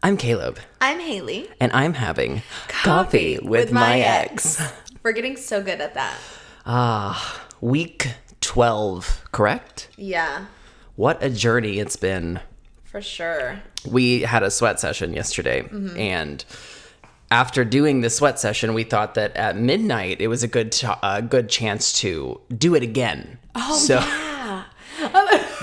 I'm Caleb. I'm Haley. And I'm having coffee with my ex. We're getting so good at that. Week 12, correct? Yeah, What a journey it's been. for sure. We had a sweat session yesterday, and after doing the sweat session, we thought that at midnight it was a good chance to do it again. Oh, yeah.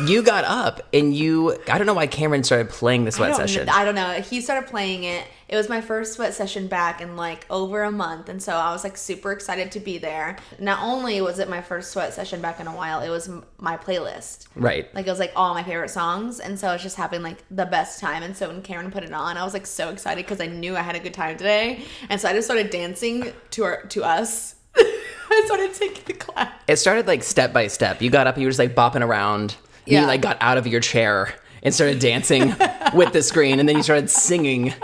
You got up and I don't know why Cameron started playing the sweat session. I don't know. He started playing it. It was my first sweat session back in like over a month. And so I was like super excited to be there. Not only was it my first sweat session back in a while, it was my playlist. Right. Like it was like all my favorite songs. And so I was just having like the best time. And so when Cameron put it on, I was like so excited because I knew I had a good time today. And so I just started dancing to us. I started taking the class. It started like step by step. You got up and you were just like bopping around. And you like got out of your chair and started dancing with the screen. And then you started singing.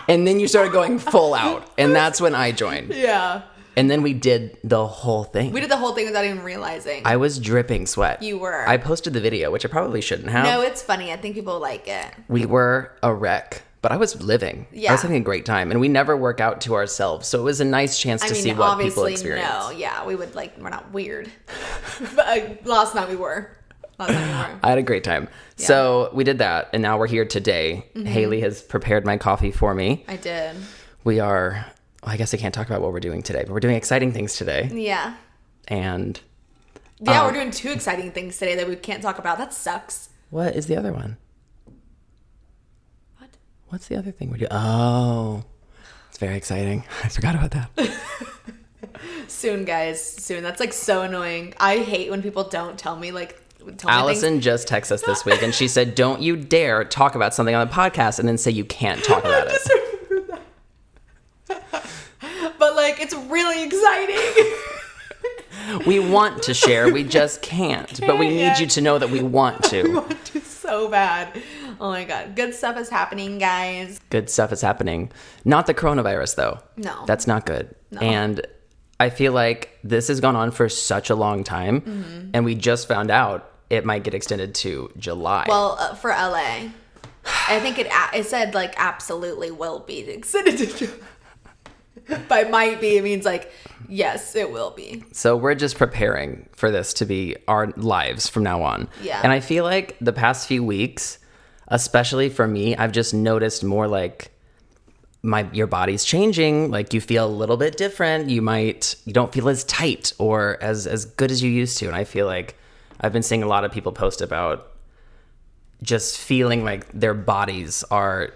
And then you started going full out. And that's when I joined. Yeah. And then we did the whole thing. We did the whole thing without even realizing. I was dripping sweat. You were. I posted the video, which I probably shouldn't have. No, it's funny. I think people like it. We were a wreck. But I was living. Yeah. I was having a great time. And we never work out to ourselves. So it was a nice chance to see what people experience. No, yeah. We would we're not weird. But last night we were. I had a great time. Yeah. So we did that. And now we're here today. Mm-hmm. Haley has prepared my coffee for me. I did. I guess I can't talk about what we're doing today. But we're doing exciting things today. Yeah. And. Yeah, we're doing two exciting things today that we can't talk about. That sucks. What is the other one? What's the other thing we're doing? Oh, it's very exciting. I forgot about that. Soon, guys. Soon. That's like so annoying. I hate when people don't tell me Allison just texted us this week and she said, don't you dare talk about something on the podcast and then say you can't talk about it. But it's really exciting. We want to share. We just can't. But we need you to know that we want to. We want to so bad. Oh my God. Good stuff is happening, guys. Good stuff is happening. Not the coronavirus, though. No. That's not good. No. And I feel like this has gone on for such a long time. Mm-hmm. And we just found out it might get extended to July. Well, for LA, I think it said absolutely will be extended to July. By might be, it means yes, it will be. So we're just preparing for this to be our lives from now on. Yeah. And I feel like the past few weeks, especially for me, I've just noticed more your body's changing. You feel a little bit different. You don't feel as tight or as good as you used to. And I feel like I've been seeing a lot of people post about just feeling like their bodies are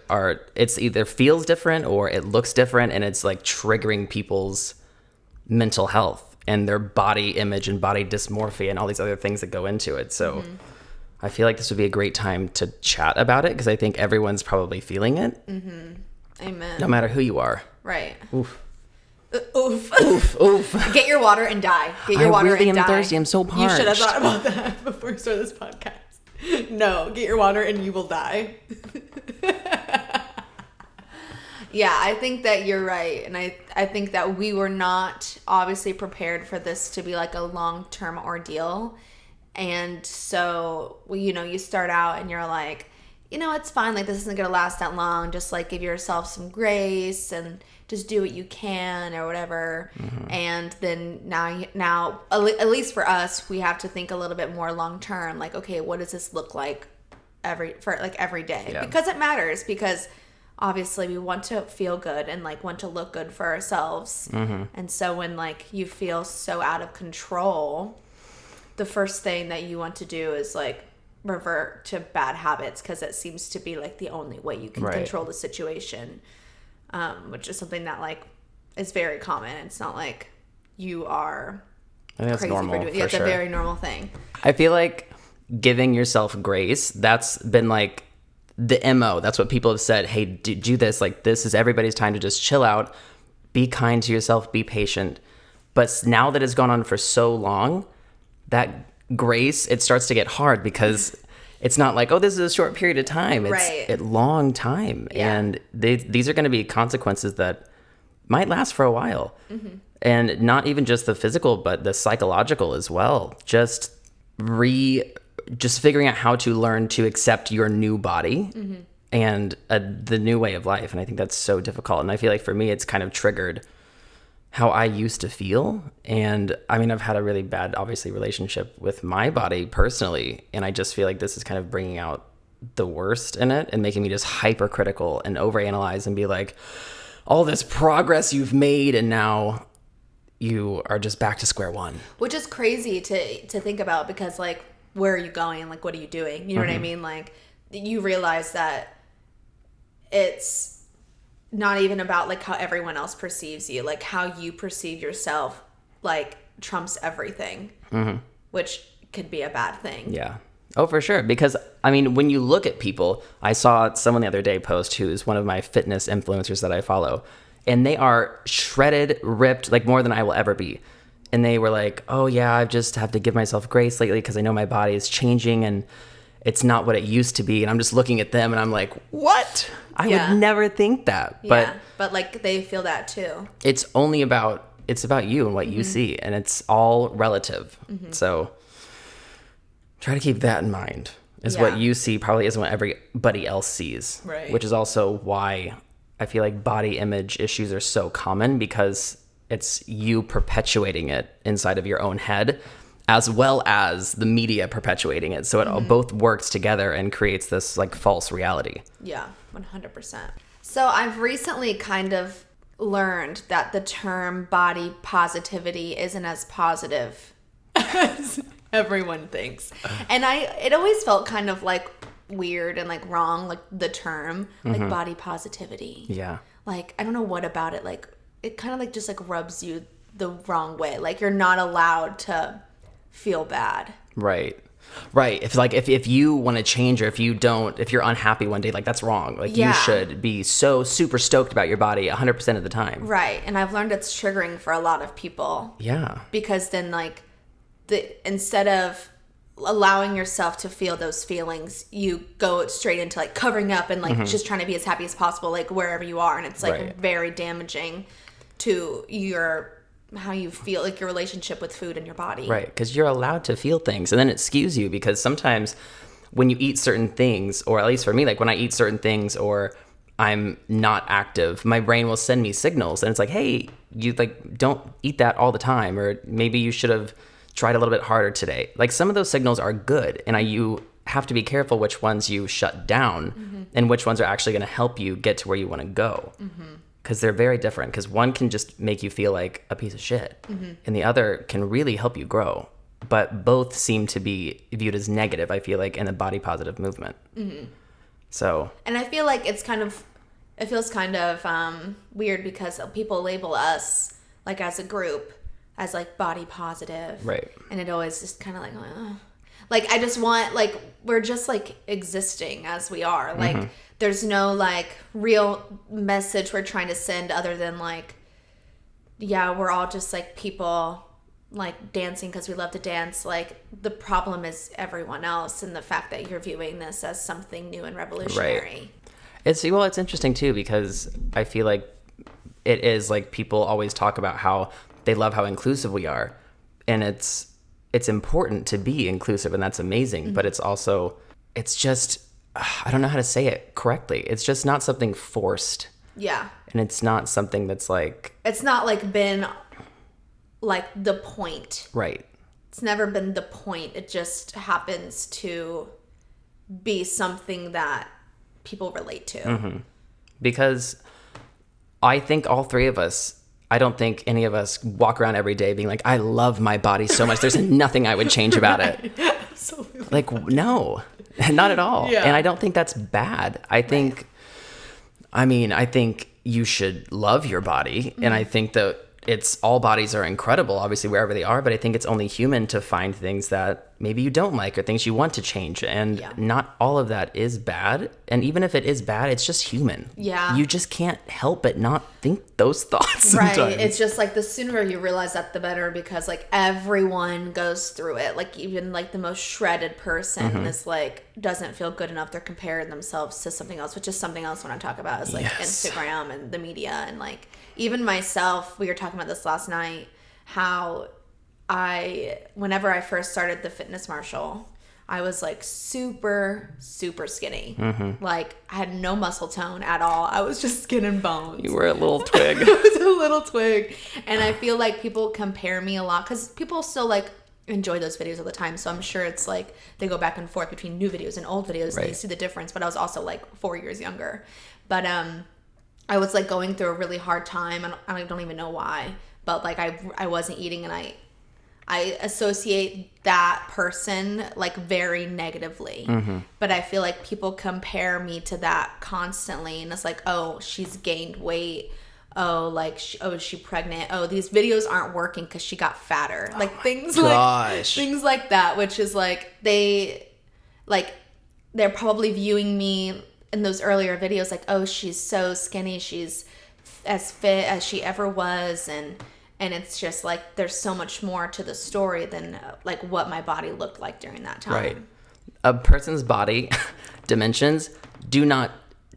it's either feels different or it looks different, and it's triggering people's mental health and their body image and body dysmorphia and all these other things that go into it. So I feel like this would be a great time to chat about it because I think everyone's probably feeling it. Mm-hmm. Amen. No matter who you are. Right. Oof. Oof. Oof. Oof. Get your water and die. Get your water really and die. am thirsty. I'm so parched. You should have thought about that before you started this podcast. No, get your water and you will die. Yeah, I think that you're right. And I think that we were not obviously prepared for this to be a long-term ordeal. And so, you start out and you're it's fine. This isn't going to last that long. Just give yourself some grace and just do what you can or whatever. Mm-hmm. And then now, at least for us, we have to think a little bit more long term. Okay, what does this look like every day? Yeah. Because it matters. Because obviously we want to feel good and want to look good for ourselves. Mm-hmm. And so when you feel so out of control, the first thing that you want to do is revert to bad habits because it seems to be the only way you can control the situation. Which is something that is very common. It's not you are crazy normal, for doing it. It's a very normal thing. I feel like giving yourself grace, that's been the MO. That's what people have said. Hey, do this. This is everybody's time to just chill out, be kind to yourself, be patient. But now that it's gone on for so long, that grace, it starts to get hard because it's not this is a short period of time. It's a long time. Yeah. And these are going to be consequences that might last for a while. Mm-hmm. And not even just the physical, but the psychological as well. Just figuring out how to learn to accept your new body and the new way of life. And I think that's so difficult. And I feel like for me, it's kind of triggered how I used to feel. And I mean, I've had a really bad, obviously, relationship with my body personally. And I just feel like this is kind of bringing out the worst in it and making me just hypercritical and overanalyze and be like, all this progress you've made, and now you are just back to square one. Which is crazy to think about, because like, where are you going? Like, what are you doing? You know what I mean? Like, you realize that it's not even about like how everyone else perceives you, like how you perceive yourself, like trumps everything, which could be a bad thing. Yeah. Oh, for sure. Because I mean, when you look at people, I saw someone the other day post who's one of my fitness influencers that I follow, and they are shredded, ripped, like more than I will ever be. And they were like, oh yeah, I just have to give myself grace lately because I know my body is changing and it's not what it used to be. And I'm just looking at them and I'm like, what? I would never think that. But like they feel that too. It's about you and what you see, and it's all relative. So try to keep that in mind. Is what you see probably isn't what everybody else sees. Right. Which is also why I feel like body image issues are so common, because it's you perpetuating it inside of your own head, as well as the media perpetuating it. So it all both works together and creates this like false reality. Yeah, 100%. So I've recently kind of learned that the term body positivity isn't as positive as everyone thinks. And it always felt kind of like weird and like wrong, like the term, like body positivity. Yeah. Like, I don't know what about it. Like, it kind of like just like rubs you the wrong way. Like, you're not allowed to feel bad. Right. If you want to change, or if you're unhappy one day, like that's wrong. Like you should be so super stoked about your body 100% of the time. Right. And I've learned it's triggering for a lot of people. Yeah. Because then like instead of allowing yourself to feel those feelings, you go straight into like covering up and like just trying to be as happy as possible, like wherever you are. And it's like very damaging to how you feel, like your relationship with food and your body. Right, because you're allowed to feel things, and then it skews you, because sometimes when you eat certain things, or at least for me, like when I eat certain things or I'm not active, my brain will send me signals, and it's like, hey, you like don't eat that all the time, or maybe you should have tried a little bit harder today. Like some of those signals are good, and you have to be careful which ones you shut down and which ones are actually going to help you get to where you want to go. Because they're very different. Because one can just make you feel like a piece of shit, and the other can really help you grow. But both seem to be viewed as negative, I feel like, in the body positive movement. So, and I feel like it feels kind of weird, because people label us like as a group as like body positive, right? And it always just kind of like I just want, like, we're just like existing as we are, like. There's no, like, real message we're trying to send, other than, like, yeah, we're all just, like, people, like, dancing because we love to dance. Like, the problem is everyone else, and the fact that you're viewing this as something new and revolutionary. Right. It's interesting, too, because I feel like it is, like, people always talk about how they love how inclusive we are. And it's important to be inclusive, and that's amazing. But it's also, it's just... I don't know how to say it correctly. It's just not something forced. Yeah. And it's not something that's like... It's not like been like the point. Right. It's never been the point. It just happens to be something that people relate to. Because I think all three of us, I don't think any of us walk around every day being like, I love my body so much. There's nothing I would change about it. Absolutely. Like, no. Not at all. Yeah. And I don't think that's bad. I think you should love your body. And I think that all bodies are incredible, obviously, wherever they are. But I think it's only human to find things that maybe you don't like, or things you want to change. And not all of that is bad. And even if it is bad, it's just human. Yeah. You just can't help but not think those thoughts sometimes. Right. It's just like the sooner you realize that, the better, because like everyone goes through it. Like even like the most shredded person is like, doesn't feel good enough. They're comparing themselves to something else, which is something else when I talk about is like Instagram and the media. And like even myself, we were talking about this last night, how whenever I first started the Fitness Marshall, I was like super, super skinny. Like I had no muscle tone at all. I was just skin and bones. You were a little twig. I was a little twig. And I feel like people compare me a lot because people still like enjoy those videos all the time. So I'm sure it's like they go back and forth between new videos and old videos and you see the difference. But I was also like 4 years younger. But I was like going through a really hard time. And I don't even know why. But like I wasn't eating, and I associate that person like very negatively. But I feel like people compare me to that constantly, and it's like, oh, she's gained weight. Oh, like, is she pregnant? Oh, these videos aren't working because she got fatter. Like things like that, which is like they're probably viewing me in those earlier videos like, oh, she's so skinny, she's as fit as she ever was, and it's just like there's so much more to the story than like what my body looked like during that time. Right. A person's body dimensions do not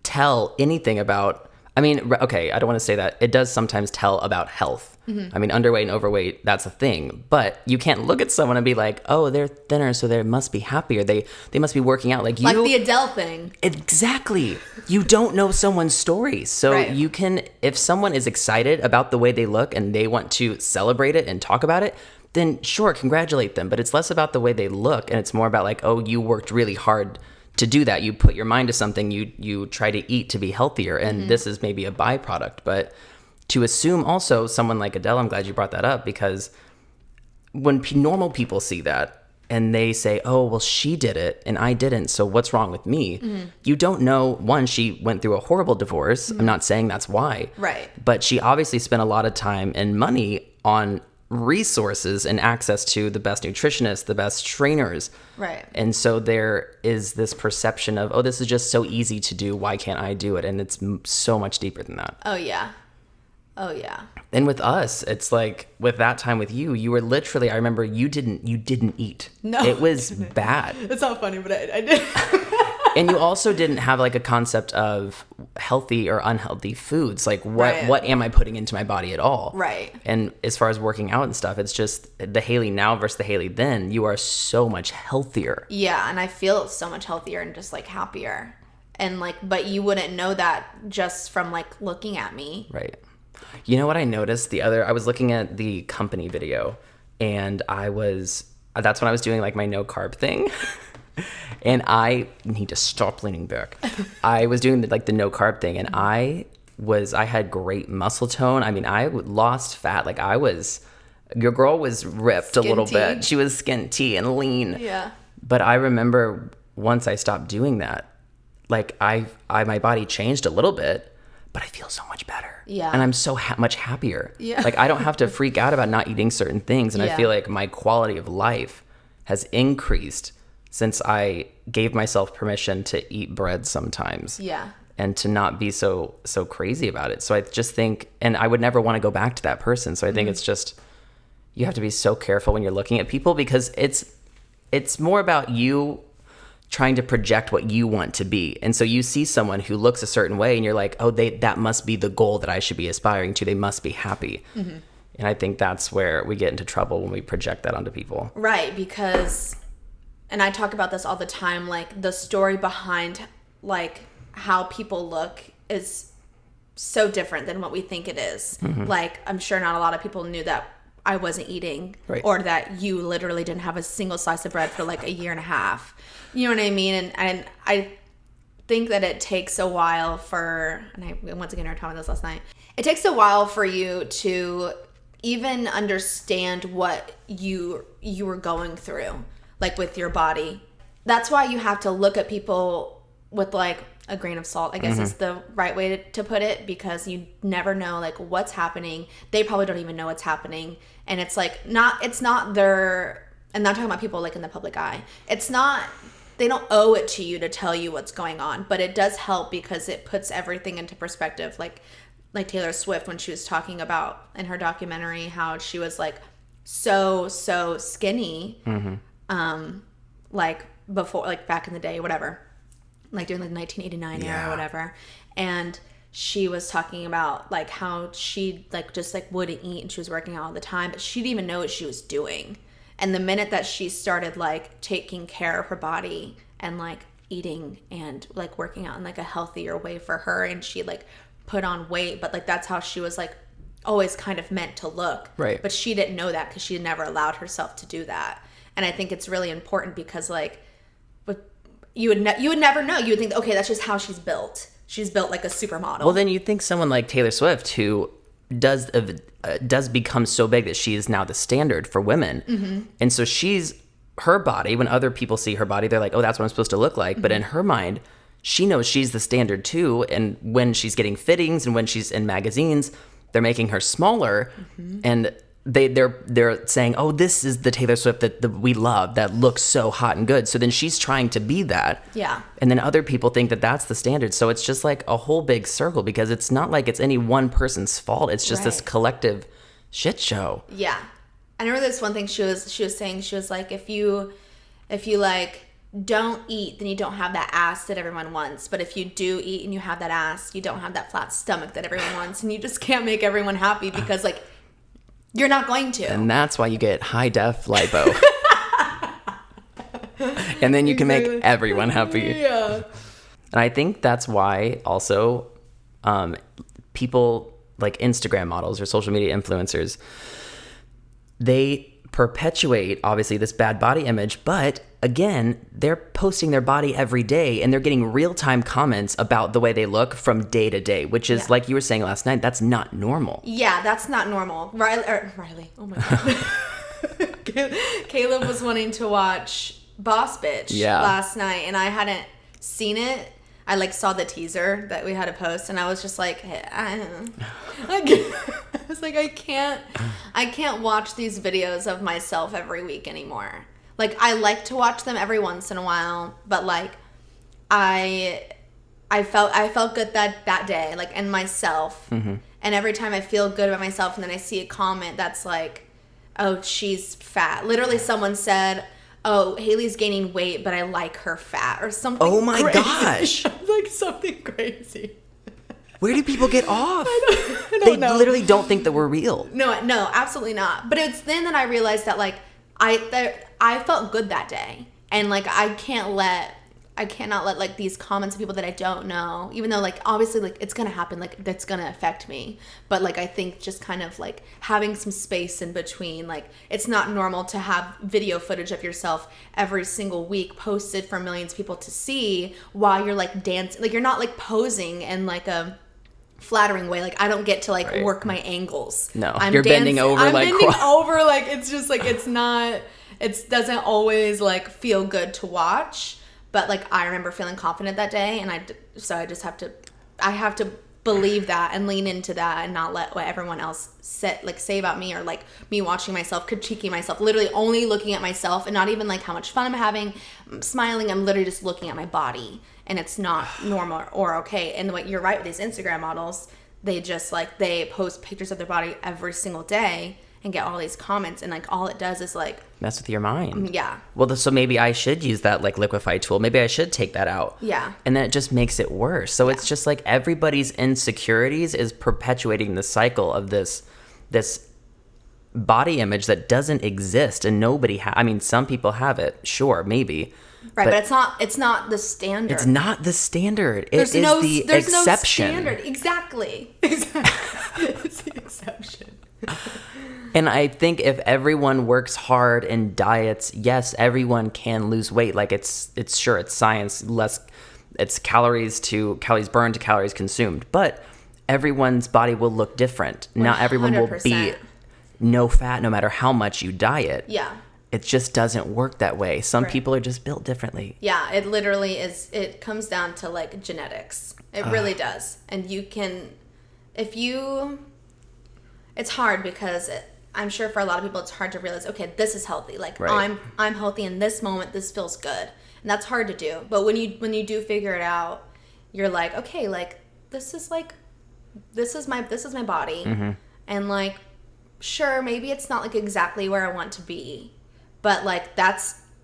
tell anything about, I mean, okay, I don't want to say that. It does sometimes tell about health. I mean, underweight and overweight, that's a thing. But you can't look at someone and be like, oh, they're thinner, so they must be happier. They must be working out. Like the Adele thing. Exactly. You don't know someone's story. So you can, if someone is excited about the way they look and they want to celebrate it and talk about it, then sure, congratulate them. But it's less about the way they look, and it's more about like, oh, you worked really hard to do that. You put your mind to something. You try to eat to be healthier, and this is maybe a byproduct. But to assume also someone like Adele, I'm glad you brought that up, because when normal people see that and they say, oh, well, she did it and I didn't, so what's wrong with me? You don't know, one, she went through a horrible divorce. I'm not saying that's why. Right. But she obviously spent a lot of time and money on resources and access to the best nutritionists, the best trainers. Right. And so there is this perception of, oh, this is just so easy to do. Why can't I do it? And it's so much deeper than that. Oh, yeah. Oh, yeah. And with us, it's like with that time with you, you were literally, I remember you didn't eat. No. It was bad. It's not funny, but I did. And you also didn't have like a concept of healthy or unhealthy foods. Like what am I putting into my body at all? Right. And as far as working out and stuff, it's just the Haley now versus the Haley then. You are so much healthier. Yeah, and I feel so much healthier and just like happier. And like, but you wouldn't know that just from like looking at me. Right. You know what I noticed I was looking at the company video, and that's when I was doing like my no carb thing. And I need to stop leaning back. I was doing the no carb thing, and I had great muscle tone. I mean, I lost fat. Like your girl was ripped a little bit. She was skinty and lean. Yeah. But I remember once I stopped doing that, like my body changed a little bit, but I feel so much better. Yeah. And I'm so much happier. Yeah. Like I don't have to freak out about not eating certain things. And I feel like my quality of life has increased since I gave myself permission to eat bread sometimes. Yeah. And to not be so crazy about it. So I just think, and I would never want to go back to that person. So I think it's just, you have to be so careful when you're looking at people, because it's more about you trying to project what you want to be. And so you see someone who looks a certain way and you're like, oh, that must be the goal that I should be aspiring to. They must be happy. And I think that's where we get into trouble, when we project that onto people. Right, because, and I talk about this all the time, like the story behind like how people look is so different than what we think it is. Like, I'm sure not a lot of people knew that I wasn't eating, or that you literally didn't have a single slice of bread for like a year and a half. You know what I mean? And I think that it takes a while once again, we were talking about this last night. It takes a while for you to even understand what you were going through, like with your body. That's why you have to look at people with like a grain of salt, I guess is the right way to put it, because you never know like what's happening. They probably don't even know what's happening. And it's like, and I'm talking about people like in the public eye. They don't owe it to you to tell you what's going on, but it does help because it puts everything into perspective. Like Taylor Swift, when she was talking about in her documentary how she was like so skinny, like before, like back in the day, whatever, like during the 1989 era or whatever. And she was talking about like how she like just like wouldn't eat, and she was working out all the time, but she didn't even know what she was doing. And the minute that she started like taking care of her body and like eating and like working out in like a healthier way for her, and she like put on weight, but like that's how she was like always kind of meant to look. Right. But she didn't know that because she never allowed herself to do that. And I think it's really important because like you would never know. You would think, okay, that's just how she's built. She's built like a supermodel. Well, then you think someone like Taylor Swift, who does become so big that she is now the standard for women. Mm-hmm. And so her body, when other people see her body, they're like, oh, that's what I'm supposed to look like. Mm-hmm. But in her mind, she knows she's the standard too. And when she's getting fittings and when she's in magazines, they're making her smaller. Mm-hmm. And they're saying, oh, this is the Taylor Swift that we love, that looks so hot and good. So then she's trying to be that. Yeah. And then other people think that that's the standard. So it's just like a whole big circle, because it's not like it's any one person's fault. It's just this collective shit show. Yeah. I remember this one thing she was saying. She was like, if you like don't eat, then you don't have that ass that everyone wants. But if you do eat and you have that ass, you don't have that flat stomach that everyone wants. And you just can't make everyone happy because like you're not going to. And that's why you get high def lipo. And then you can make everyone happy. Yeah. And I think that's why also people like Instagram models or social media influencers, they perpetuate obviously this bad body image, but again, they're posting their body every day and they're getting real-time comments about the way they look from day to day, which is like you were saying last night, that's not normal. Yeah, that's not normal. Riley, oh my God. Caleb was wanting to watch Boss Bitch last night, and I hadn't seen it. I like saw the teaser that we had to post, and I was just like, I was like, I can't watch these videos of myself every week anymore. Like, I like to watch them every once in a while, but like, I felt good that day, like in myself. Mm-hmm. And every time I feel good about myself, and then I see a comment that's like, oh, she's fat. Literally, someone said, oh, Haley's gaining weight, but I like her fat, or something. Oh my gosh. Like something crazy. Where do people get off? I don't they know. Literally don't think that we're real. No, absolutely not. But it's then that I realized that like I felt good that day, and like I cannot let like these comments of people that I don't know, even though like obviously like it's gonna happen, like that's gonna affect me, but like I think just kind of like having some space in between, like it's not normal to have video footage of yourself every single week posted for millions of people to see while you're like dancing, like you're not like posing in like a flattering way. Like I don't get to like work my angles. No, you're bending over. I'm like bending over. Like it's just like it doesn't always like feel good to watch. But like I remember feeling confident that day, and I have to believe that and lean into that and not let what everyone else say about me, or like me watching myself, critiquing myself, literally only looking at myself and not even like how much fun I'm having, I'm smiling. I'm literally just looking at my body, and it's not normal or okay. And what you're right with these Instagram models, they just like they post pictures of their body every single day and get all these comments, and like all it does is like mess with your mind. Yeah. Well, so maybe I should use that like liquefy tool. Maybe I should take that out. Yeah. And then it just makes it worse. So it's just like everybody's insecurities is perpetuating the cycle of this body image that doesn't exist, and nobody I mean, some people have it, sure, maybe. Right, but it's not the standard. It's not the standard. There's the exception. No standard. Exactly. It's the exception. And I think if everyone works hard and diets, yes, everyone can lose weight. Like it's science, it's calories burned to calories consumed. But everyone's body will look different. 100%. Not everyone will be no fat no matter how much you diet. Yeah. It just doesn't work that way. Some people are just built differently. Yeah, it literally is. It comes down to like genetics. It really does. And you can, it's hard because I'm sure for a lot of people it's hard to realize, okay, this is healthy. Like I'm healthy in this moment. This feels good, and that's hard to do. But when you do figure it out, you're like, okay, like this is my body, mm-hmm. and like sure, maybe it's not like exactly where I want to be, but like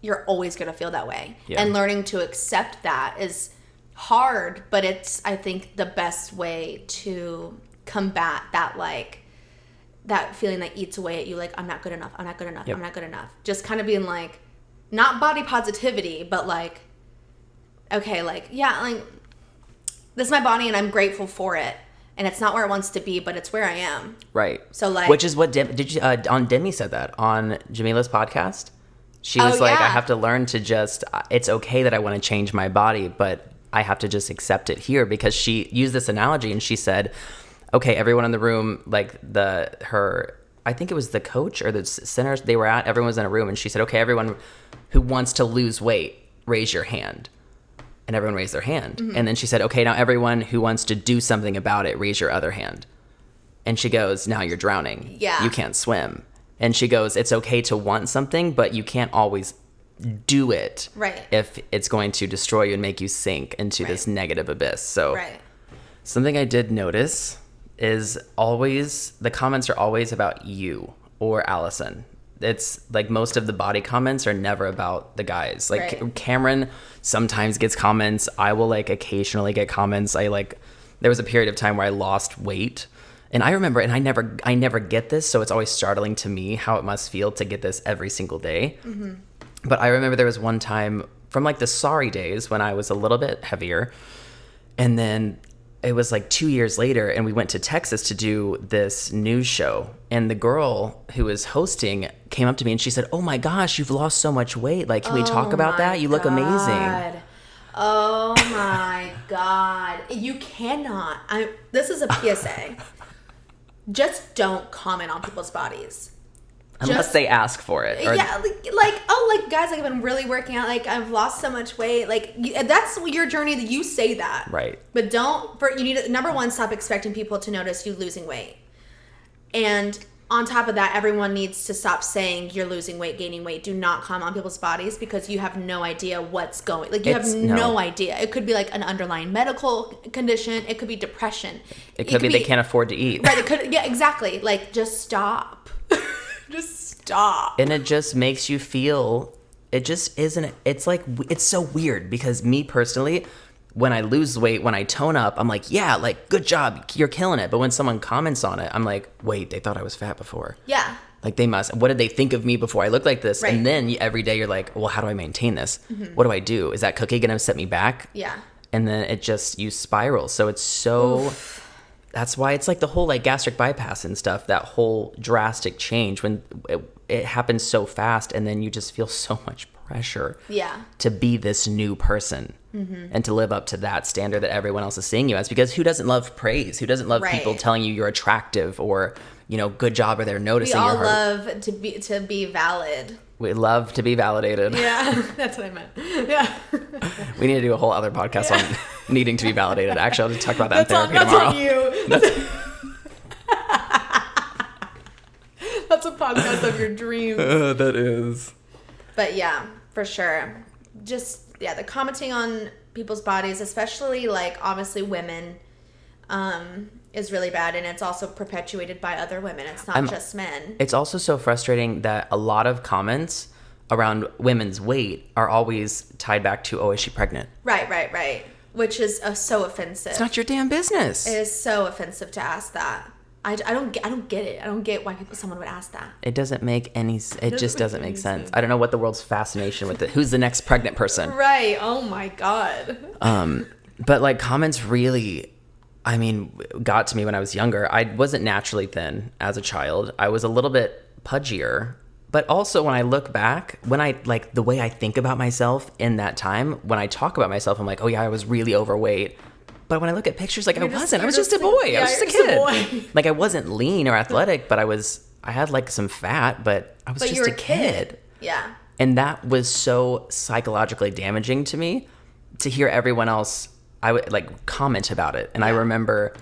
you're always gonna feel that way, and learning to accept that is hard, but it's I think the best way to combat that like that feeling that eats away at you, like, I'm not good enough, I'm not good enough, Yep. I'm not good enough. Just kind of being like, not body positivity, but like, okay, like, yeah, like, this is my body and I'm grateful for it. And it's not where it wants to be, but it's where I am. Right. So, like... Which is what Demi said that on Jamila's podcast. She was like, yeah. I have to learn to just, it's okay that I want to change my body, but I have to just accept it here, because she used this analogy and she said, okay, everyone in the room, like I think it was the coach or the center they were at, everyone was in a room, and she said, okay, everyone who wants to lose weight, raise your hand. And everyone raised their hand. Mm-hmm. And then she said, okay, now everyone who wants to do something about it, raise your other hand. And she goes, now you're drowning. Yeah. You can't swim. And she goes, it's okay to want something, but you can't always do it. Right. If it's going to destroy you and make you sink into this negative abyss. So something I did notice is always, the comments are always about you or Allison. It's like most of the body comments are never about the guys. Like Cameron sometimes gets comments. I will like occasionally get comments. There was a period of time where I lost weight, and I remember, and I never get this, so it's always startling to me how it must feel to get this every single day. Mm-hmm. But I remember there was one time from like the sorry days when I was a little bit heavier, and then it was like 2 years later, and we went to Texas to do this news show, and the girl who was hosting came up to me and she said, oh my gosh, you've lost so much weight. Like, can we talk about that? You look amazing. Oh my God. You cannot. This is a PSA. Just don't comment on people's bodies. Unless they ask for it. Guys, like, I've been really working out, like, I've lost so much weight, like, that's your journey, that you say that. Right. But you need to, number one, stop expecting people to notice you losing weight. And on top of that, everyone needs to stop saying you're losing weight, gaining weight. Do not comment on people's bodies, because you have no idea what's going, like, you have no idea. It could be like an underlying medical condition. It could be depression. It could be they can't afford to eat. Right. It could, yeah, exactly. Like, just stop. Just stop. And it just makes you feel, it just isn't, it's like, it's so weird, because me personally, when I lose weight, when I tone up, I'm like, yeah, like, good job, you're killing it. But when someone comments on it, I'm like, wait, they thought I was fat before. Yeah. Like, what did they think of me before I looked like this? Right. And then every day you're like, well, how do I maintain this? Mm-hmm. What do I do? Is that cookie going to set me back? Yeah. And then you spiral. So it's so... Oof. That's why it's like the whole like gastric bypass and stuff, that whole drastic change when it happens so fast, and then you just feel so much pressure to be this new person and to live up to that standard that everyone else is seeing you as, because who doesn't love praise? Who doesn't love people telling you you're attractive or, you know, good job, or they're noticing your heart? We all love to be valid. We love to be validated. Yeah, that's what I meant. Yeah. We need to do a whole other podcast on needing to be validated. Actually, I'll just talk about that in therapy tomorrow. That's on you. That's a podcast of your dreams. That is. But yeah, for sure. Just, the commenting on people's bodies, especially like obviously women, is really bad, and it's also perpetuated by other women. It's not just men. It's also so frustrating that a lot of comments around women's weight are always tied back to, oh, is she pregnant? Right. Which is so offensive. It's not your damn business. It is so offensive to ask that. I don't get it. I don't get why someone would ask that. It doesn't make any. It just doesn't make sense. I don't know what the world's fascination with it. Who's the next pregnant person? Right. Oh my God. But like comments really, I mean, got to me when I was younger. I wasn't naturally thin as a child. I was a little bit pudgier. But also when I look back, when I like the way I think about myself in that time, when I talk about myself, I'm like, oh yeah, I was really overweight. But when I look at pictures, like, I wasn't. I was just a boy. I was just a kid. Like, I wasn't lean or athletic, but I had like some fat, but I was just a kid. Yeah. And that was so psychologically damaging to me to hear everyone else, I would like comment about it. And I remember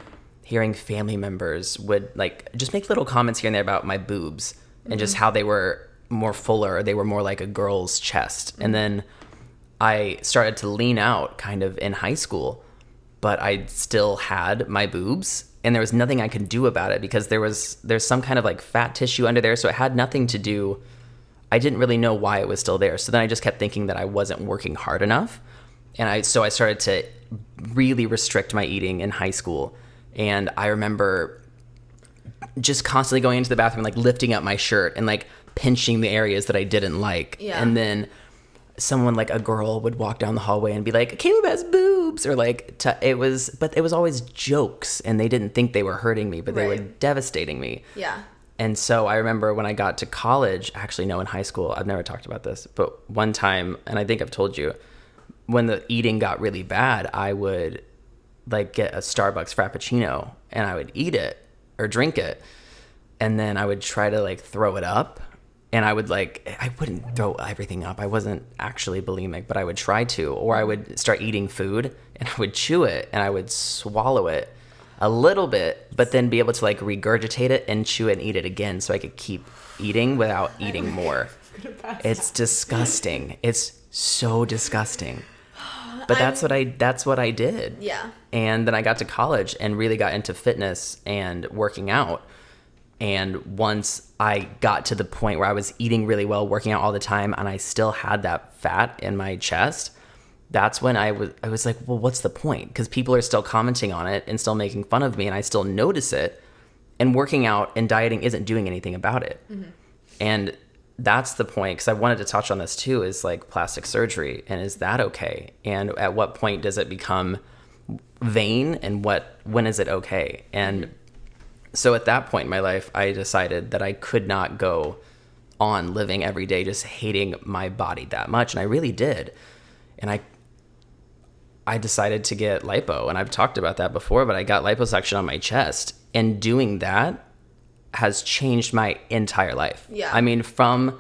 hearing family members would like just make little comments here and there about my boobs and just how they were more fuller. They were more like a girl's chest. And then I started to lean out kind of in high school. But I still had my boobs, and there was nothing I could do about it because there's some kind of like fat tissue under there, so it had nothing to do. I didn't really know why it was still there. So then I just kept thinking that I wasn't working hard enough, and so I started to really restrict my eating in high school. And I remember just constantly going into the bathroom, like lifting up my shirt and like pinching the areas that I didn't like. Yeah. And then someone, like a girl, would walk down the hallway and be like, Caleb has boobs, or like, it was always jokes, and they didn't think they were hurting me, but they were devastating me. Yeah. And so I remember when I got to college, actually, no, in high school, I've never talked about this, but one time, and I think I've told you, when the eating got really bad, I would like get a Starbucks Frappuccino and I would eat it or drink it. And then I would try to like throw it up. And I wouldn't throw everything up. I wasn't actually bulimic, but I would try to. Or I would start eating food and I would chew it and I would swallow it a little bit, but then be able to like regurgitate it and chew it and eat it again so I could keep eating without eating more. It's disgusting. It's so disgusting. But that's what I did. Yeah. And then I got to college and really got into fitness and working out. And once I got to the point where I was eating really well, working out all the time, and I still had that fat in my chest, that's when I was like, well, what's the point? Because people are still commenting on it and still making fun of me, and I still notice it. And working out and dieting isn't doing anything about it. Mm-hmm. And that's the point, because I wanted to touch on this too, is like plastic surgery. And is that okay? And at what point does it become vain, and when is it okay? And so at that point in my life, I decided that I could not go on living every day just hating my body that much. And I really did. And I decided to get lipo. And I've talked about that before, but I got liposuction on my chest. And doing that has changed my entire life. Yeah. I mean, from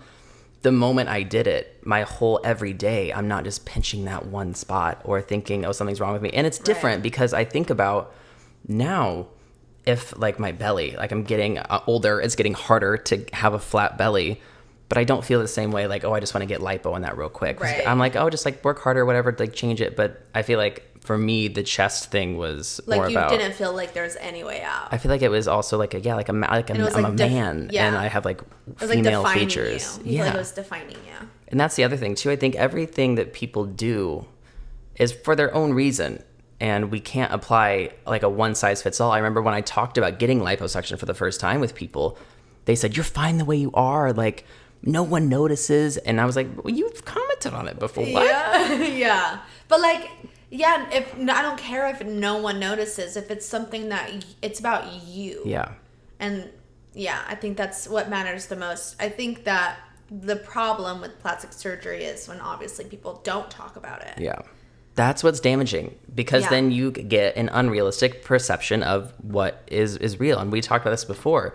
the moment I did it, my whole every day, I'm not just pinching that one spot or thinking, oh, something's wrong with me. And it's different because I think about now, if like my belly, like I'm getting older, it's getting harder to have a flat belly, but I don't feel the same way like, oh, I just want to get lipo on that real quick. Right. I'm like, oh, just like work harder, whatever, like change it. But I feel like for me, the chest thing was like more about. Like you didn't feel like there's any way out. I feel like it was also like I'm a man, and I have like female features. You. Yeah, like it was defining you. And that's the other thing too. I think everything that people do is for their own reason. And we can't apply like a one size fits all. I remember when I talked about getting liposuction for the first time with people, they said, you're fine the way you are. Like no one notices. And I was like, well, you've commented on it before. What? Yeah. Yeah. But like, yeah, I don't care if no one notices, if it's something that it's about you. Yeah. And yeah, I think that's what matters the most. I think that the problem with plastic surgery is when obviously people don't talk about it. Yeah. That's what's damaging, because then you get an unrealistic perception of what is real. And we talked about this before,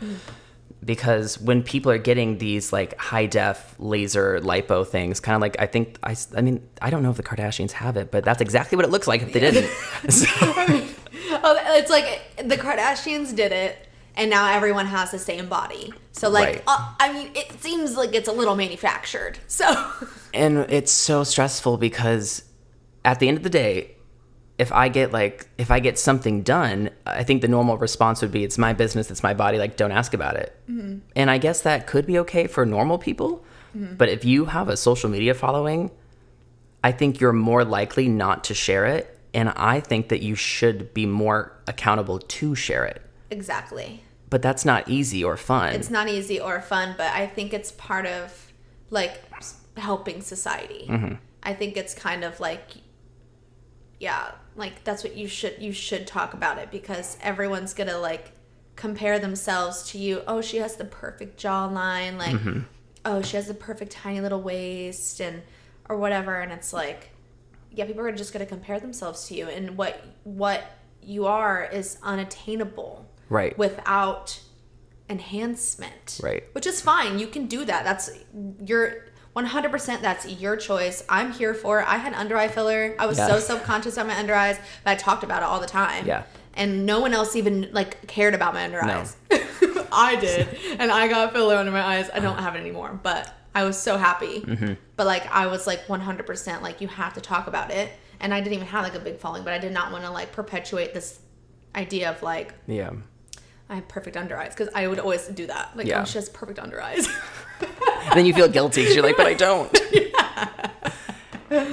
because when people are getting these like high def laser lipo things, kind of like, I mean, I don't know if the Kardashians have it, but that's exactly what it looks like if they didn't. It's like the Kardashians did it, and now everyone has the same body. So like, I mean, it seems like it's a little manufactured. So, and it's so stressful because at the end of the day, if I get something done, I think the normal response would be, it's my business, it's my body, like don't ask about it. Mm-hmm. And I guess that could be okay for normal people. Mm-hmm. But if you have a social media following, I think you're more likely not to share it. And I think that you should be more accountable to share it. Exactly. But that's not easy or fun. It's not easy or fun, but I think it's part of like helping society. Mm-hmm. I think it's kind of like, yeah, like that's what you should talk about it, because everyone's gonna like compare themselves to you. Oh, she has the perfect jawline, like oh, she has the perfect tiny little waist, and or whatever. And it's like, yeah, people are just gonna compare themselves to you, and what you are is unattainable, right, without enhancement, right, which is fine. You can do that. That's your 100%, that's your choice. I'm here for it. I had under eye filler. I was so self-conscious about my under eyes, but I talked about it all the time. Yeah. And no one else even like cared about my under eyes. I did. And I got filler under my eyes. I don't have it anymore, but I was so happy. Mm-hmm. But like I was like 100% like, you have to talk about it. And I didn't even have like a big following, but I did not want to like perpetuate this idea of like, yeah, I have perfect under eyes, because I would always do that. Like, oh, she has perfect under eyes. And then you feel guilty because you're like, but I don't.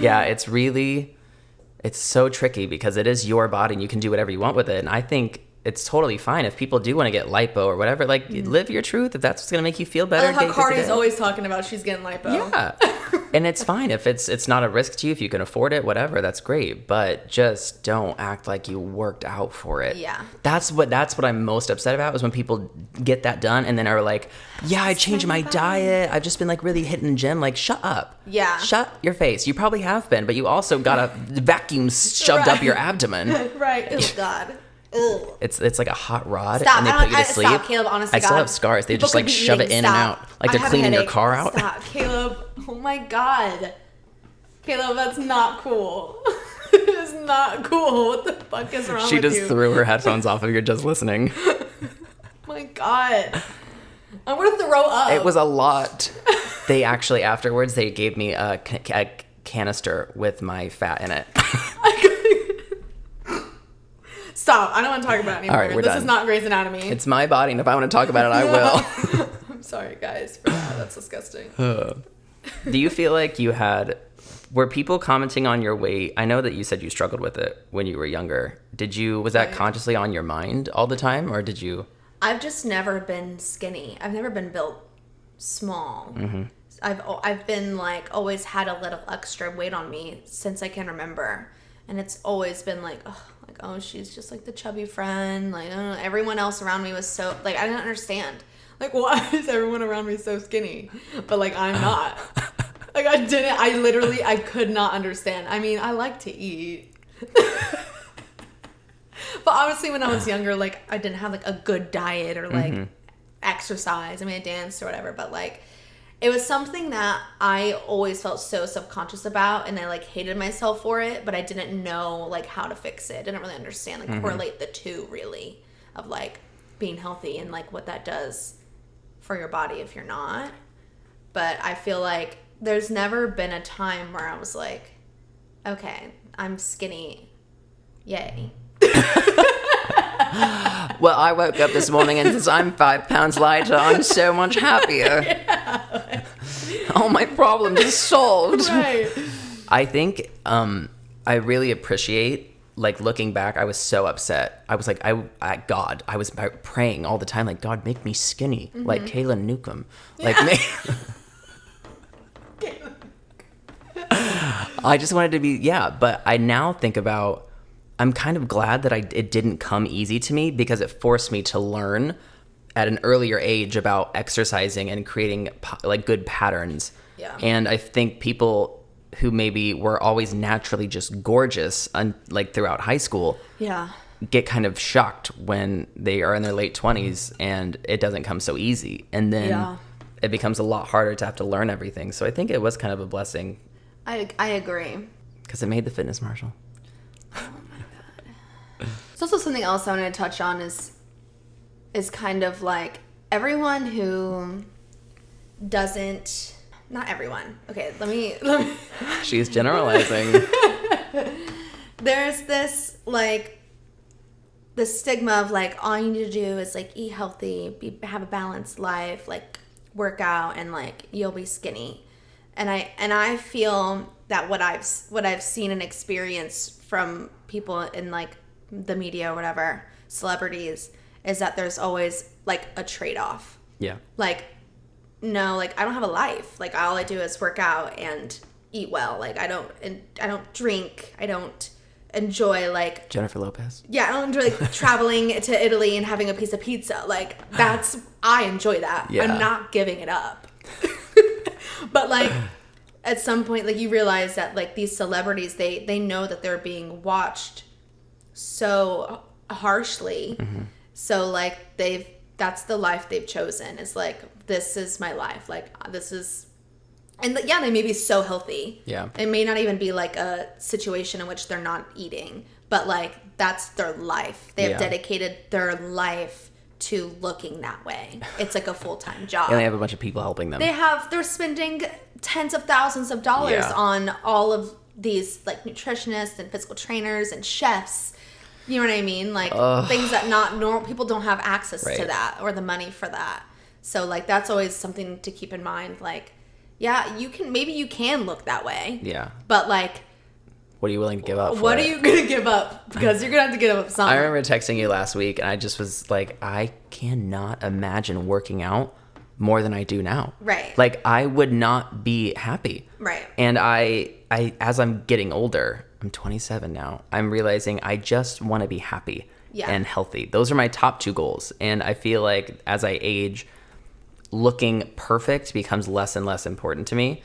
Yeah, it's so tricky because it is your body and you can do whatever you want with it. And I think it's totally fine if people do want to get lipo or whatever. Like, live your truth. If that's what's gonna make you feel better. I love how Cardi's always talking about she's getting lipo. Yeah, and it's fine if it's not a risk to you. If you can afford it, whatever, that's great. But just don't act like you worked out for it. Yeah, that's what I'm most upset about is when people get that done and then are like, yeah, I changed my diet. I've just been like really hitting the gym. Like, shut up. Yeah, shut your face. You probably have been, but you also got a vacuum shoved up your abdomen. Right. Oh God. Ew. It's like a hot rod, Stop. and they put you to sleep. Stop, Caleb. Honestly, I still have scars. They just like shove it in and out, like they're cleaning your car out. Stop, Caleb. Oh my God, Caleb, that's not cool. It's not cool. What the fuck is wrong with you? She just threw her headphones off if you're just listening. Oh my God, I'm gonna throw up. It was a lot. They actually afterwards they gave me a canister with my fat in it. Stop. I don't want to talk about it anymore. All right, this is not Grey's Anatomy. It's my body, and if I want to talk about it, I will. I'm sorry, guys, for that. That's disgusting. Do you feel like were people commenting on your weight? I know that you said you struggled with it when you were younger. Was that consciously on your mind all the time, or did you? I've just never been skinny. I've never been built small. Mm-hmm. I've been like always had a little extra weight on me since I can remember. And it's always been like, oh, she's just like the chubby friend. Like, everyone else around me was so, like, I didn't understand. Like, why is everyone around me so skinny? But, like, I'm not. Like, I could not understand. I mean, I like to eat. But obviously when I was younger, like, I didn't have, like, a good diet or, like, exercise. I mean, I danced or whatever. But, like, it was something that I always felt so subconscious about, and I like hated myself for it, but I didn't know like how to fix it. I didn't really understand, like correlate the two really of like being healthy and like what that does for your body if you're not. But I feel like there's never been a time where I was like, okay, I'm skinny. Yay. Well, I woke up this morning and since I'm 5 pounds lighter, I'm so much happier. Yeah. All my problems are solved. Right. I think I really appreciate, like, looking back, I was so upset. I was like, God, I was praying all the time, like, God, make me skinny, like Kayla Newcomb. Like, I just wanted to be, but I now think about, I'm kind of glad that it didn't come easy to me because it forced me to learn at an earlier age about exercising and creating like good patterns. Yeah. And I think people who maybe were always naturally just gorgeous like throughout high school get kind of shocked when they are in their late 20s and it doesn't come so easy. And then it becomes a lot harder to have to learn everything. So I think it was kind of a blessing. I agree. Because it made the fitness marshal. It's also something else I wanted to touch on is kind of like everyone who doesn't, not everyone. Okay, let me. She's generalizing. There's this like the stigma of like all you need to do is like eat healthy, have a balanced life, like work out, and like you'll be skinny. And I feel that what I've seen and experienced from people in like the media or whatever, celebrities, is that there's always like a trade-off. Yeah. Like, no, like I don't have a life. Like all I do is work out and eat well. Like I don't drink. I don't enjoy like Jennifer Lopez. Yeah, I don't enjoy like traveling to Italy and having a piece of pizza. Like I enjoy that. Yeah. I'm not giving it up. But like at some point, like you realize that like these celebrities, they know that they're being watched so harshly. Mm-hmm. So like that's the life they've chosen. It's like, this is my life. Like this is, and they may be so healthy. Yeah. It may not even be like a situation in which they're not eating, but like that's their life. They have dedicated their life to looking that way. It's like a full-time job. And they have a bunch of people helping them. They're spending tens of thousands of dollars on all of these like nutritionists and physical trainers and chefs. You know what I mean? Like things that not normal people don't have access to that or the money for that. So like that's always something to keep in mind. Like, yeah, you can look that way. Yeah. But like, What are you willing to give up for What it? are you going to give up? Because you're going to have to give up something. I remember texting you last week, and I just was like, I cannot imagine working out more than I do now. Right. Like, I would not be happy. Right. And I as I'm getting older, I'm 27 now, I'm realizing I just want to be happy and healthy. Those are my top 2 goals. And I feel like as I age, looking perfect becomes less and less important to me.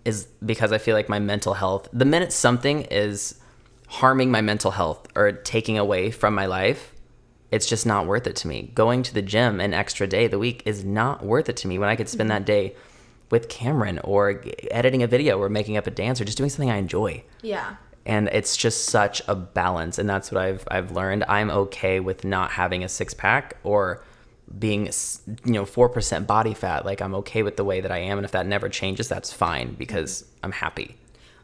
Is because I feel like my mental health, the minute something is harming my mental health or taking away from my life, it's just not worth it to me. Going to the gym an extra day of the week is not worth it to me when I could spend that day with Cameron or editing a video or making up a dance or just doing something I enjoy. Yeah. And it's just such a balance. And that's what I've learned. I'm okay with not having a 6-pack or being, 4% body fat. Like, I'm okay with the way that I am. And if that never changes, that's fine because I'm happy.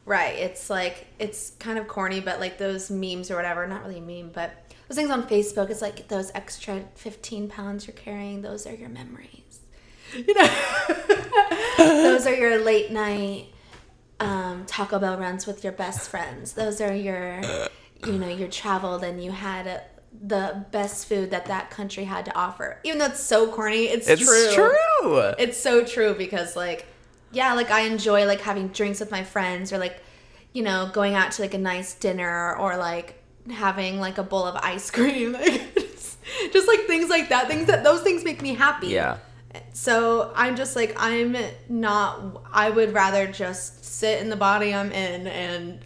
Right. It's like, it's kind of corny, but like those memes or whatever, not really a meme, but those things on Facebook, it's like those extra 15 pounds you're carrying, those are your memories. Those are your late night Taco Bell runs with your best friends. Those are your, you traveled and you had the best food that country had to offer. Even though it's so corny, it's true. It's true. It's so true because like, yeah, like I enjoy like having drinks with my friends or like, going out to like a nice dinner or like having like a bowl of ice cream. Like, just like things like that. Those things make me happy. Yeah. So I'm just like, I would rather just sit in the body I'm in and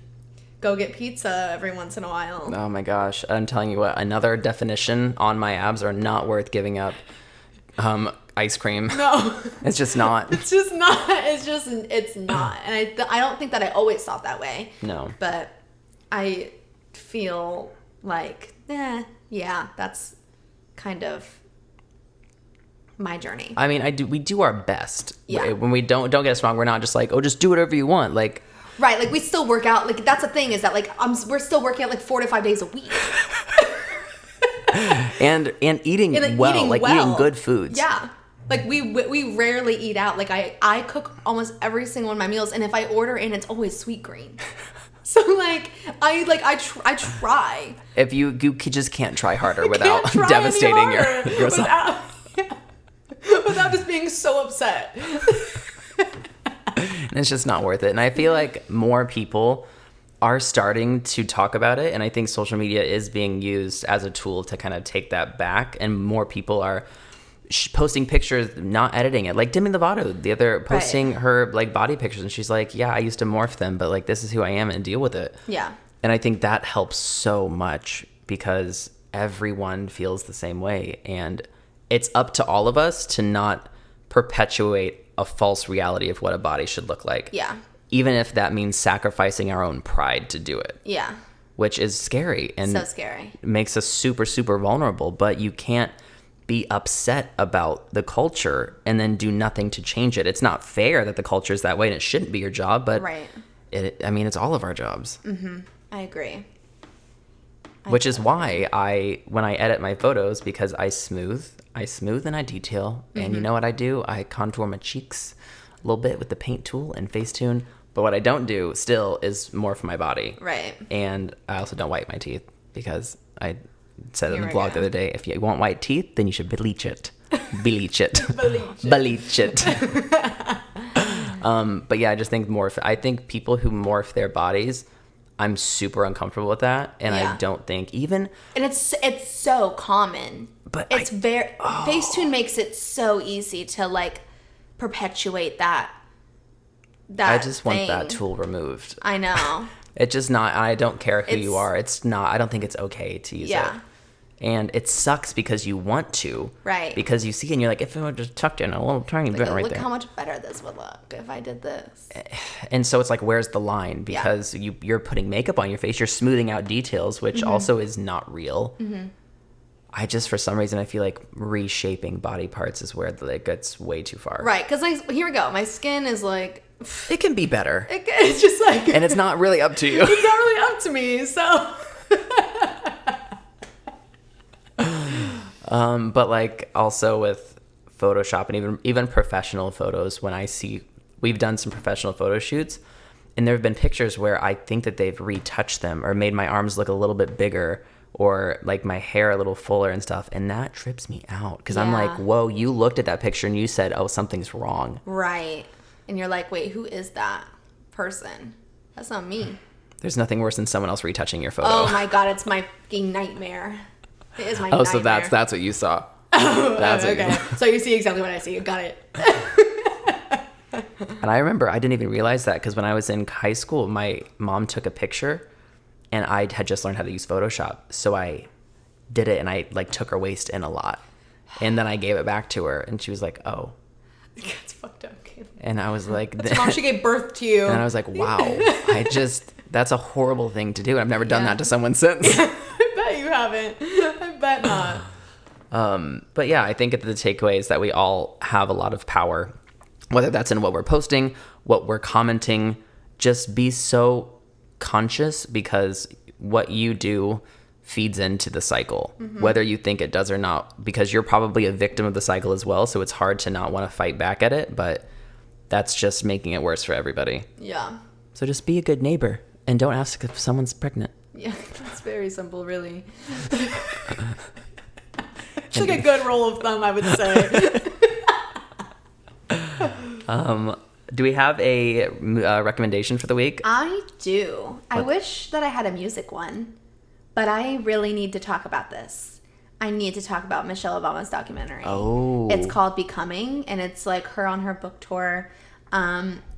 go get pizza every once in a while. Oh my gosh. I'm telling you what, another definition on my abs are not worth giving up. Ice cream. No. It's just not. It's just not. It's not. And I don't think that I always thought that way. No. But I feel like, yeah, that's kind of my journey. I mean, we do our best. Yeah. When we don't get us wrong, we're not just like, oh, just do whatever you want. Like, right. Like we still work out. Like that's the thing is that like we're still working out like 4 to 5 days a week. and eating eating good foods. Yeah. Like we rarely eat out. Like I cook almost every single one of my meals, and if I order in, it's always sweet green. So like I try. If you just can't try harder without devastating yourself. Without just being so upset. And it's just not worth it. And I feel like more people are starting to talk about it. And I think social media is being used as a tool to kind of take that back. And more people are posting pictures, not editing it. Like Demi Lovato, the other posting her like body pictures. And she's like, yeah, I used to morph them, but like this is who I am and deal with it. Yeah. And I think that helps so much because everyone feels the same way. And it's up to all of us to not perpetuate a false reality of what a body should look like. Yeah. Even if that means sacrificing our own pride to do it. Yeah. Which is scary and so scary. Makes us super, super vulnerable. But you can't be upset about the culture and then do nothing to change it. It's not fair that the culture is that way and it shouldn't be your job. But it's all of our jobs. Mm-hmm. I agree. Which is why when I edit my photos, because I smooth and I detail. And you know what I do? I contour my cheeks a little bit with the paint tool and Facetune. But what I don't do still is morph my body. Right. And I also don't white my teeth because I said in the vlog the other day, if you want white teeth, then you should bleach it. Bleach it. Bleach it. But yeah, I just think I think people who morph their bodies, I'm super uncomfortable with that. And I don't think even... And it's so common. But it's Facetune makes it so easy to like perpetuate that I just thing. want that tool removed. I know. It's just not... I don't care who you are. It's not... I don't think it's okay to use it. And it sucks because you want to. Right. Because you see and you're like, if it were just tucked in a little tiny bit right there. Look how much better this would look if I did this. And so it's like, where's the line? Because you're putting makeup on your face. You're smoothing out details, which also is not real. Mm-hmm. I just, for some reason, I feel like reshaping body parts is where it gets way too far. Right. Because here we go. My skin is like... It can be better. It's just like... And it's not really up to you. It's not really up to me, so... But like also with Photoshop and even professional photos, when I see we've done some professional photo shoots And there have been pictures where I think that they've retouched them or made my arms look a little bit bigger or like my hair a little fuller and stuff. And that trips me out because I'm like, whoa, you looked at that picture and you said, oh, something's wrong. Right. And you're like, wait, who is that person? That's not me. There's nothing worse than someone else retouching your photo. Oh my God, it's my fucking nightmare. It is my nightmare. Oh, so that's what you saw. That's okay. So you see exactly what I see. Got it. And I remember I didn't even realize that because when I was in high school, my mom took a picture and I had just learned how to use Photoshop. So I did it and I like took her waist in a lot. And then I gave it back to her and she was like, oh. That's fucked up, Caleb. And I was like, that's mom, she gave birth to you. And I was like, wow, that's a horrible thing to do. I've never done that to someone since. I bet you haven't. I bet not. But yeah, I think the takeaway is that we all have a lot of power, whether that's in what we're posting, what we're commenting. Just be so conscious because what you do feeds into the cycle, whether you think it does or not, because you're probably a victim of the cycle as well. So it's hard to not want to fight back at it, but that's just making it worse for everybody. Yeah. So just be a good neighbor and don't ask if someone's pregnant. Yeah, it's very simple, really. It's like a good rule of thumb, I would say. Do we have a recommendation for the week? I do. I wish that I had a music one, but I really need to talk about this. I need to talk about Michelle Obama's documentary. Oh. It's called Becoming, and it's like her on her book tour.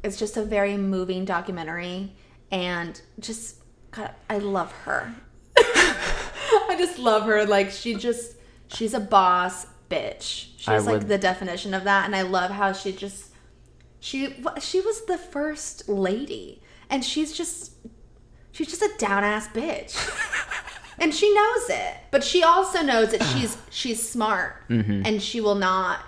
It's just a very moving documentary, and just, God, I love her. I just love her. Like, she's a boss bitch. She's like the definition of that, and I love how she was the first lady, and she's just a down ass bitch, and she knows it. But she also knows that she's smart, and she will not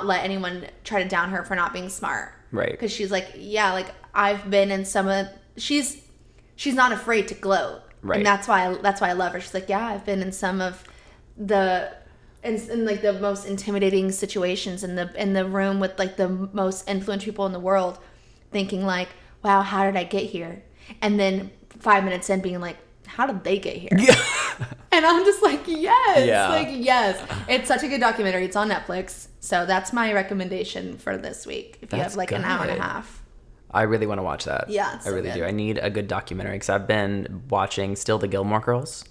let anyone try to down her for not being smart, right? Because she's like, yeah, like I've been in some of she's not afraid to gloat, right? And that's why I love her. She's like, yeah, I've been in some of the. In like the most intimidating situations in the room with like the most influential people in the world, thinking like, wow, how did I get here? And then 5 minutes in being like, how did they get here? Yeah. And I'm just like, yes. Yeah. Like, yes. It's such a good documentary. It's on Netflix. So that's my recommendation for this week. If you have like an hour and a half. I really want to watch that. Yeah. I really do. I need a good documentary because I've been watching still the Gilmore Girls.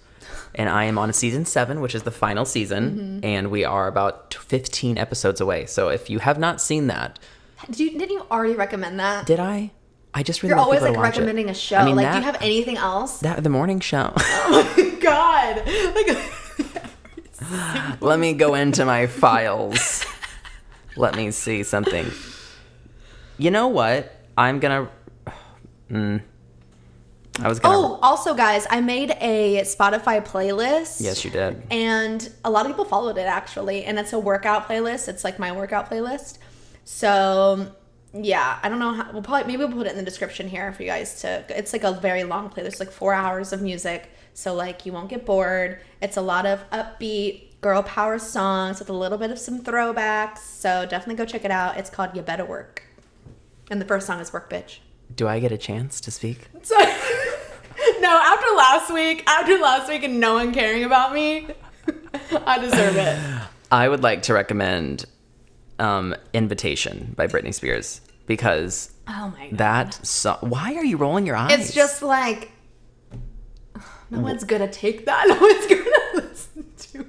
And I am on season 7, which is the final season, and we are about 15 episodes away. So if you have not seen that, didn't you already recommend that? Did I? I just really You're always like to watch recommending a show. I mean, like, do you have anything else? The morning show. Oh my God! Like, let me go into my files. Let me see something. You know what? I'm gonna. Also, guys, I made a Spotify playlist. Yes, you did. And a lot of people followed it, actually. And it's a workout playlist. It's like my workout playlist. So, yeah, I don't know how. Maybe we'll put it in the description here for you guys to. It's like a very long playlist, like 4 hours of music. So, like, you won't get bored. It's a lot of upbeat girl power songs with a little bit of some throwbacks. So, definitely go check it out. It's called You Better Work. And the first song is Work Bitch. Do I get a chance to speak? No, after last week and no one caring about me, I deserve it. I would like to recommend Invitation by Britney Spears because oh my God. Why are you rolling your eyes? It's just like, no one's going to take that. No one's going to listen to it.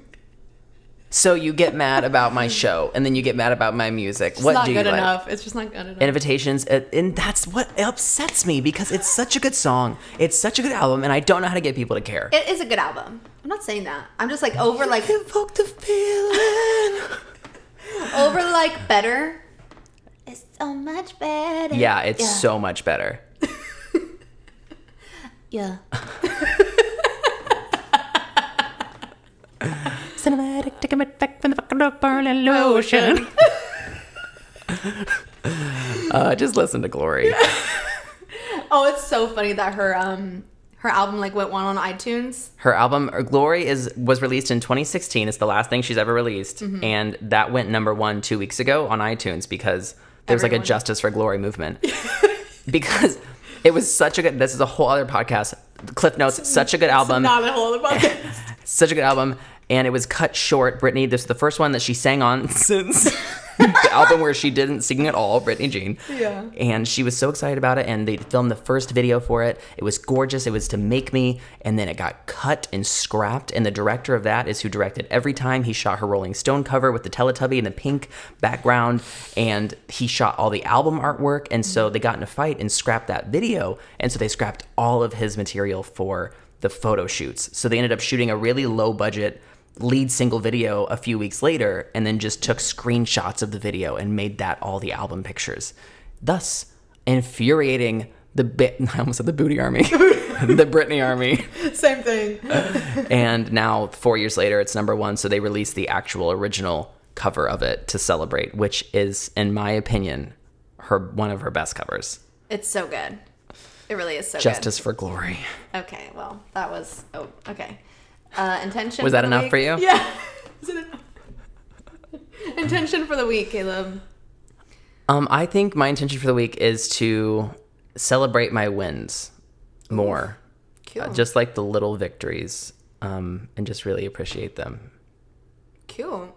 So you get mad about my show, and then you get mad about my music. What do you like? It's not good enough. It's just not good enough. Invitations, and that's what upsets me because it's such a good song. It's such a good album, and I don't know how to get people to care. It is a good album. I'm not saying that. I'm just like over like evoke the feeling. Over like better. It's so much better. Yeah, it's so much better. Yeah. Cinematic, taking it back from the fucking burning lotion. Just listen to Glory. Oh, it's so funny that her album like went one on iTunes. Her album Glory was released in 2016. It's the last thing she's ever released, and that went number 1 2 weeks ago on iTunes because there was like a Justice for Glory movement. because it was such a good, this is a whole other podcast. Cliff Notes, such a good album. It's not a whole other podcast. Such a good album. And it was cut short. Brittany, this is the first one that she sang on since the album where she didn't sing at all, Brittany Jean. Yeah. And she was so excited about it, and they filmed the first video for it. It was gorgeous. It was To Make Me, and then it got cut and scrapped. And the director of that is who directed Every Time. He shot her Rolling Stone cover with the Teletubby in the pink background, and he shot all the album artwork. And so they got in a fight and scrapped that video, and so they scrapped all of his material for the photo shoots. So they ended up shooting a really low budget lead single video a few weeks later, and then just took screenshots of the video and made that all the album pictures, thus infuriating I almost said the booty army, the Britney army. Same thing. And now 4 years later, it's number one. So they released the actual original cover of it to celebrate, which is, in my opinion, one of her best covers. It's so good. It really is so Justice for Glory. Okay, well, that was, okay. Intention. Was that enough for you? Yeah. Is it enough? Intention for the week, Caleb. I think my intention for the week is to celebrate my wins more. Cool. Just like the little victories, and just really appreciate them. Cool.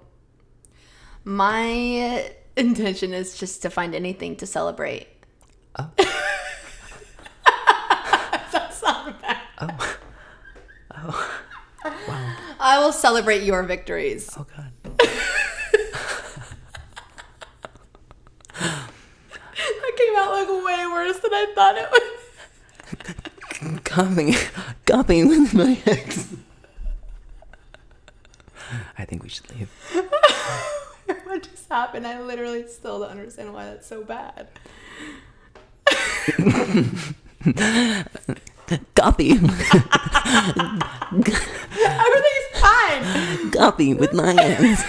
My intention is just to find anything to celebrate. Oh. That's not bad. Oh. Oh. Wow. I will celebrate your victories. Oh, God. That came out like way worse than I thought it would. Copying with my ex. I think we should leave. What just happened? I literally still don't understand why that's so bad. Copy. Everything's fine. Copy with my hands.